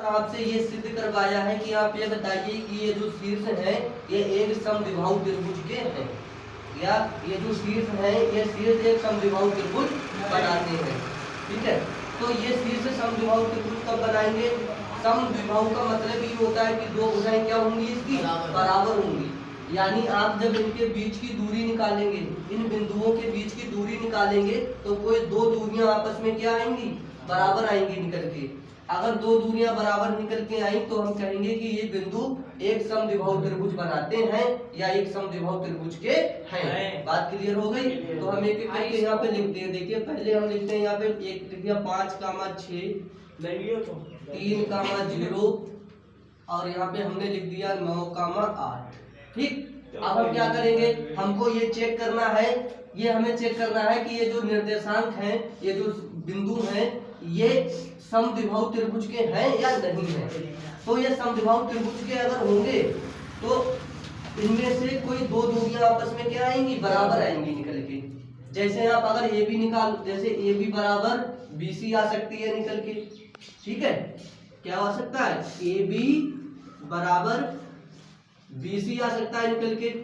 आपसे ये सिद्ध करवाया है कि आप ये बताइए कि ये जो शीर्ष है ये एक समद्विबाहु त्रिभुज के हैं, या ये जो शीर्ष है ये शीर्ष एक समद्विबाहु त्रिभुज बनाते हैं। ठीक है, तो ये शीर्ष समद्विबाहु त्रिभुज कब बनाएंगे? समद्विबाहु का मतलब ये होता है कि दो भुजाएं क्या होंगी, इसकी बराबर होंगी। यानी आप जब इनके बीच की दूरी निकालेंगे, इन बिंदुओं के बीच की दूरी निकालेंगे, तो कोई दो दूरियां आपस में क्या आएंगी, बराबर आएंगी निकल के। अगर दो दूरियां बराबर निकल के आई तो हम कहेंगे कि ये बिंदु एक समद्विबाहु त्रिभुज बनाते हैं या एक समद्विबाहु त्रिभुज के हैं। बात क्लियर हो गई? तो हम एक एक करके यहाँ पे लिखते हैं। देखिए पहले हम लिखते हैं यहाँ पे एक लिख दिया 5,6 3,0 और यहाँ पे हमने लिख दिया 9,8। ठीक, अब हम क्या करेंगे, हमको ये चेक करना है, ये हमें चेक करना है कि ये जो निर्देशांक हैं, ये जो बिंदु हैं, ये समद्विबाहु त्रिभुज के हैं या नहीं है। तो ये समद्विबाहु त्रिभुज के अगर होंगे तो इनमें से कोई दो दूरियां आपस में क्या आएंगी, बराबर आएंगी निकल के। जैसे आप अगर ए बी निकाल, जैसे ए बी बराबर बी सी आ सकती है निकल के। ठीक है, क्या हो सकता है, ए बी बराबर बी सी आ सकता है निकल के,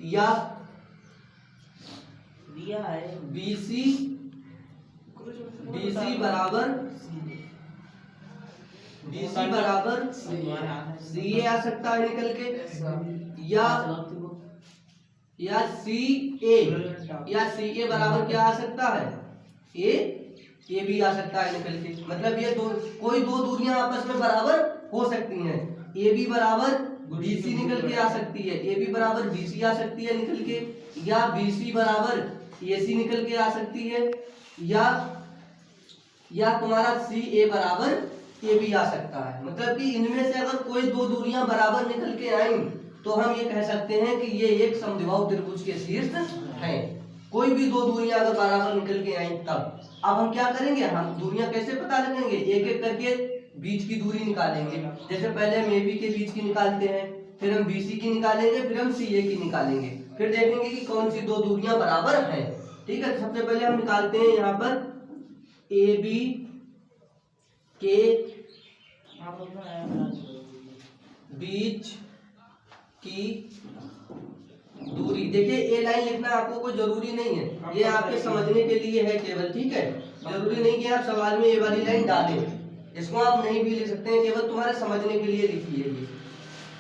या दिया है बी सी बराबर सी ए आ सकता है निकल के, या सी ए बराबर क्या आ सकता है, ए बी आ सकता है निकल के। मतलब ये कोई दो दूरियां आपस में बराबर हो सकती हैं। ए बी बराबर बी सी निकल के आ सकती है, ए बी बराबर बी सी आ सकती है निकल के, या बी सी बराबर ए सी निकल के आ सकती है, या तुम्हारा सी ए बराबर ए बी आ सकता है। मतलब कि इनमें से अगर कोई दो दूरियां बराबर निकल के आई तो हम ये कह सकते हैं कि ये एक समद्विबाहु त्रिभुज के शीर्ष हैं। कोई भी दो दूरियां अगर बराबर निकल के आई तब। अब हम क्या करेंगे, हम दूरियां कैसे पता लगेंगे, एक एक करके बीच की दूरी निकालेंगे। जैसे पहले हम ए बी के बीच की निकालते हैं, फिर हम बी सी की निकालेंगे, फिर हम सी ए की निकालेंगे, फिर देखेंगे कि कौन सी दो दूरियां बराबर हैं। ठीक है, सबसे पहले हम निकालते हैं यहाँ पर ए बी के बीच की दूरी। देखिए ए लाइन लिखना आपको कोई जरूरी नहीं है, ये आपके समझने के लिए है केवल। ठीक है, जरूरी नहीं कि आप सवाल में ये वाली लाइन डालें, इसको आप नहीं भी लिख सकते हैं, केवल तुम्हारे समझने के लिए लिखी है ये।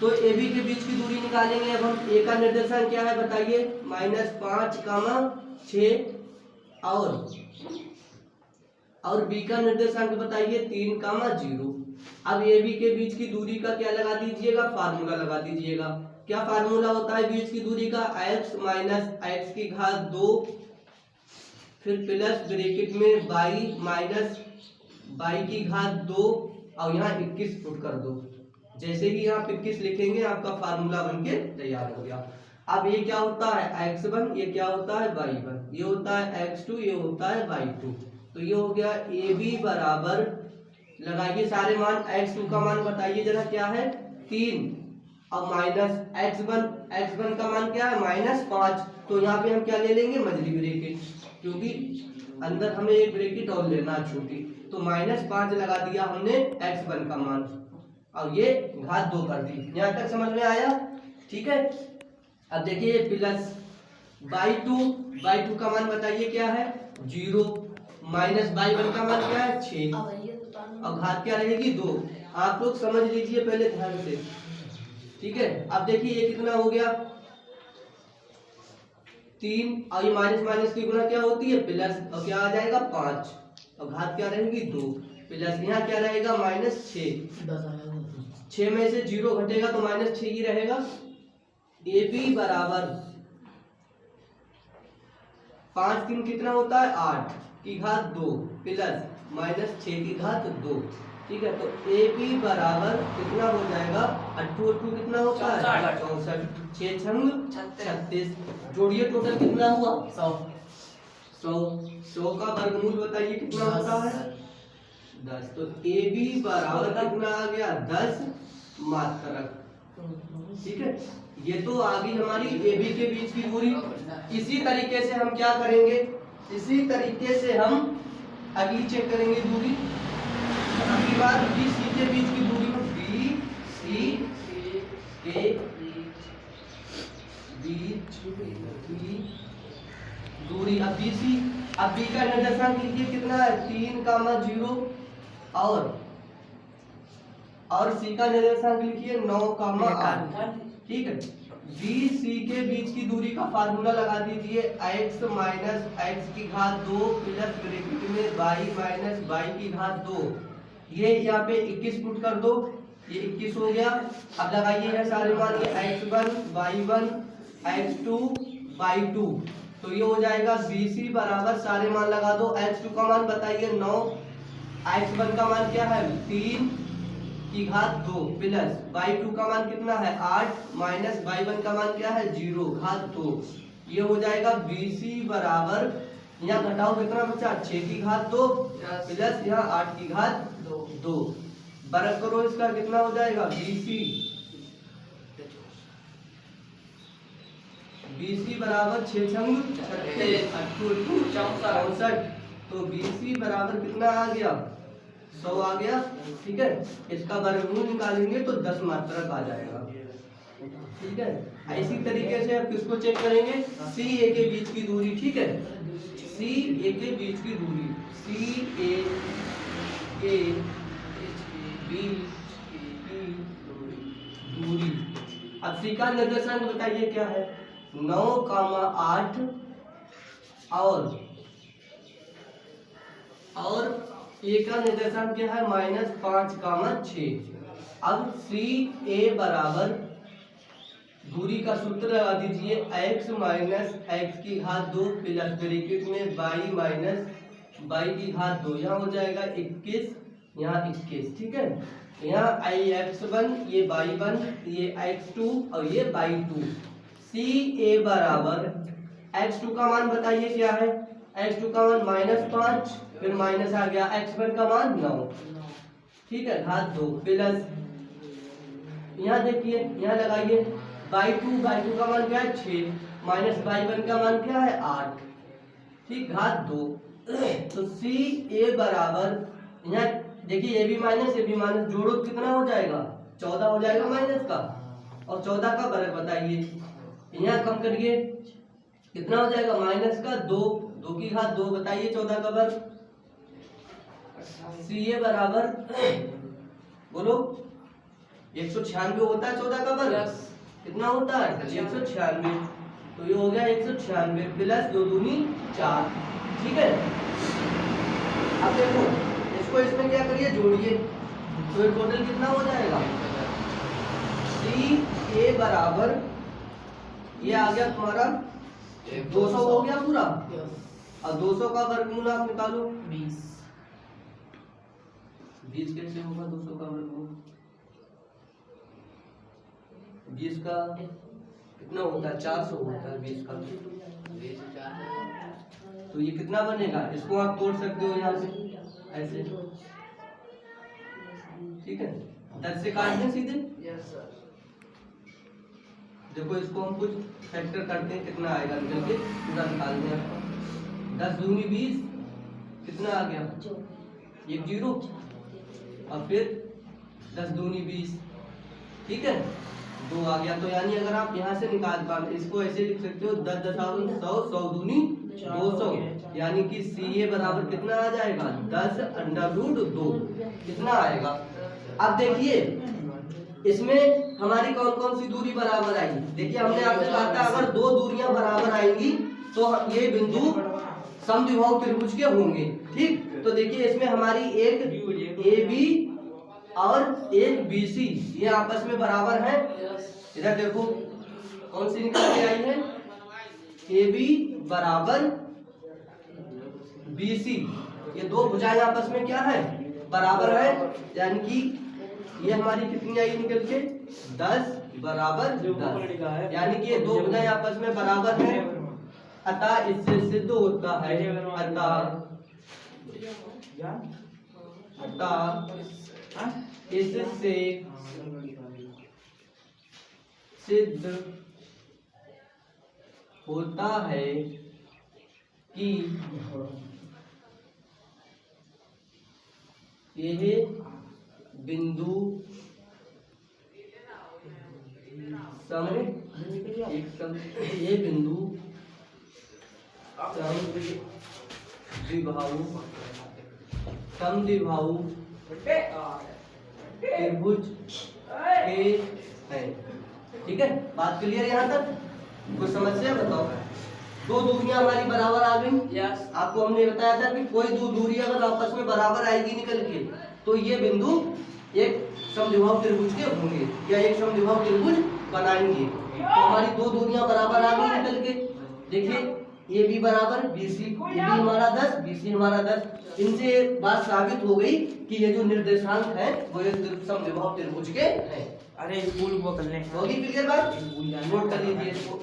तो ए बी के बीच की दूरी निकालेंगे। अब हम ए का निर्देशांक क्या है बताइए, -5,6 और बी का निर्देशांक बताइए 3,0। अब ए बी के बीच की दूरी का क्या लगा दीजिएगा, फार्मूला लगा दीजिएगा। क्या फार्मूला होता है बीच की दूरी का, x माइनस x की घात 2 फिर प्लस ब्रैकेट में y माइनस y की घात 2 और यहाँ 21 पुट कर दो। जैसे ही यहाँ 21 लिखेंगे आपका फार्मूला बनके तैयार हो गया। अब ये क्या होता है x1, ये क्या होता है y1, ये होता है x2, ये होता है y2। तो ये हो गया ए बी बराबर, लगाइए सारे मान, x2 का मान बताइए जरा क्या है 3 और माइनस x1 का मान क्या है -5। तो यहाँ पे हम क्या ले लेंगे, मझली ब्रैकेट, क्योंकि अंदर हमें एक ब्रैकेट और लेना छोटी। तो -5 लगा दिया हमने x1 का मान और ये घात 2 कर दी। यहाँ तक समझ में आया? ठीक है, अब देखिए प्लस y2 का मान बताइए क्या है 0, माइनस y1 का मान क्या है 6 और घात क्या रहेगी 2। आप लोग समझ लीजिए पहले ध्यान से। ठीक है, अब देखिए ये कितना हो गया 3 और ये माइनस माइनस की गुणा क्या होती है प्लस, और क्या आ जाएगा 5 और घात क्या रहेगी 2 प्लस, यहाँ क्या रहेगा -6। 6 में से 0 घटेगा तो -6 ही रहेगा। ए बी बराबर 5 3 कितना होता है 8 की घात 2 प्लस -6 की घात 2। ठीक है, तो ए बी बराबर कितना हो जाएगा, 8 कितना होता है 64, 6 छंग 36, जोड़िए टोटल कितना हुआ 100 का वर्गमूल बताइए कितना होता है 10। तो ए बी बराबर कितना आ गया 10 मात्रक। ठीक है, ये तो आ गई हमारी ए बी के बीच की दूरी। इसी तरीके से हम क्या करेंगे, इसी तरीके से हम अगली चेक करेंगे दूरी। अगली बार बी सी के बीच की दूरी कितना है 3,0 और सी का निर्देशांक लिखिए 9,8। ठीक है, बी सी के बीच की दूरी का फार्मूला लगा दीजिए x माइनस एक्स की घात 2 प्लस ब्रैकेट में y माइनस वाई की घात 2। ये यहाँ पे 21 पुट कर दो, ये 21 हो गया। अब लगाइए यहाँ सारे मान, ये x1 y1 x2 y2, तो ये हो जाएगा BC बराबर सारे मान लगा दो। x2 का मान बताइए 9, x1 का मान क्या है 3 की घात 2 प्लस y2 का मान कितना है 8 माइनस y1 का मान क्या है 0 घात 2। ये हो जाएगा BC बराबर, यहाँ घटाओ कितना बचा 6 की घात 2 प्लस यहाँ 8 की घात 2। वर्ग करो इसका, कितना हो जाएगा BC बराबर 6 छंग 64, तो BC बराबर कितना आ गया 100 आ गया। ठीक है, इसका वर्गमूल निकालेंगे तो 10 मात्रक आ जाएगा। ठीक है, इसी तरीके से अब किसको चेक करेंगे, सी ए के बीच की दूरी। ठीक है, सी ए के बीच की दूरी, सी ए के बीच की दूरी। अब सी का निर्देशांक बताइए क्या है 9,8 और ए का निर्देशांक क्या है -5,6। अब सी ए बराबर दूरी का सूत्र लगा दीजिए x माइनस एक्स की घात 2 प्लस ब्रैकेट में y माइनस वाई की घात 2। यहाँ हो जाएगा 21, यहाँ 21। ठीक है, यहाँ x1 ये y1 ये x2 और ये y2। सी ए बराबर x2 का मान बताइए क्या है, x2 का मान -5, फिर माइनस आ गया x1 का मान 9। ठीक है, घात 2 प्लस यहाँ देखिए यहाँ लगाइए y2 का मान क्या है 6 माइनस y1 का मान क्या है 8। ठीक, घात 2। तो सी ए बराबर, यहाँ देखिए ये भी माइनस जोड़ो कितना हो जाएगा 14 हो जाएगा माइनस का, और 14 का वर्ग बताइए। यहाँ कम करिए कितना हो जाएगा माइनस का 2 की घात 2 बताइए 14 का वर्ग। सी ए बराबर बोलो 196 होता है 14 का वर्ग, कितना होता है 196, तो ये हो गया 196 प्लस 2 दूनी 4। ठीक है, अब देखो इसको इसमें क्या करिए जोड़िए, तो ये टोटल कितना हो जाएगा सी ए बराबर, ये आ गया तुम्हारा 200 हो गया पूरा, और 200 का वर्गमूल आप निकालो 20 कैसे होगा 200 का वर्गमूल, 20 का कितना होता है 400 होता है 20 का, तो ये कितना बनेगा, इसको आप तोड़ सकते हो यहाँ से ऐसे। ठीक है, 10 से काट दें सीधे। देखो इसको हम कुछ फैक्टर करते हैं कितना आएगा, निकल के पूरा निकाल दें। 10 दूनी 20, कितना आ गया 1 0, और फिर 10 दूनी 20। ठीक है, 2 आ गया। तो यानी अगर आप यहाँ से निकाल पाते, इसको ऐसे लिख सकते हो 10 10 100 100 दूनी 200, यानी कि सी ए बराबर कितना आ जाएगा 10√2 कितना आएगा। अब देखिए इसमें हमारी कौन कौन सी दूरी बराबर आई। देखिए हमने आपसे कहा था अगर 2 दूरियां बराबर आएंगी तो ये बिंदु समद्विबाहु त्रिभुज के होंगे। ठीक, तो देखिए इसमें हमारी एक ए बी और एक बी सी ये आपस में बराबर है। इधर देखो कौन सी निकल के आई है, ए बी बराबर बी सी, ये दो भुजाएं आपस में क्या है बराबर है, यानी कि ये हमारी कितनी आई निकल के 10 बराबर 10, यानी कि ये दो भुजाएं आपस में बराबर है। अतः इससे सिद्ध होता है, अतः इससे सिद्ध होता है कि यह बिंदु ये बिंदु समद्विबाहु समद्विबाहु त्रिभुज के हैं। ठीक है, बात क्लियर है यहाँ तक? कुछ समस्या बताओ। दो दूरियां हमारी बराबर आ गई। आपको हमने बताया था कि कोई दो दूरी अगर आपस में बराबर आएगी निकल के तो ये बिंदु एक समद्विबाहु त्रिभुज के होंगे या एक समद्विबाहु त्रिभुज बनाएंगे। तो हमारी दो दूरियां बराबर आ गई निकल के। देखिए ये भी बराबर BC, ये भी हमारा 10, BC हमारा 10। इनसे बात साबित हो गई कि ये जो निर्देशांक है वो एक समद्विबाहु त्रिभुज के हैं। अरे स्कूल वो करने होगी क्लियर बात? नोट कर लीजिए इसको।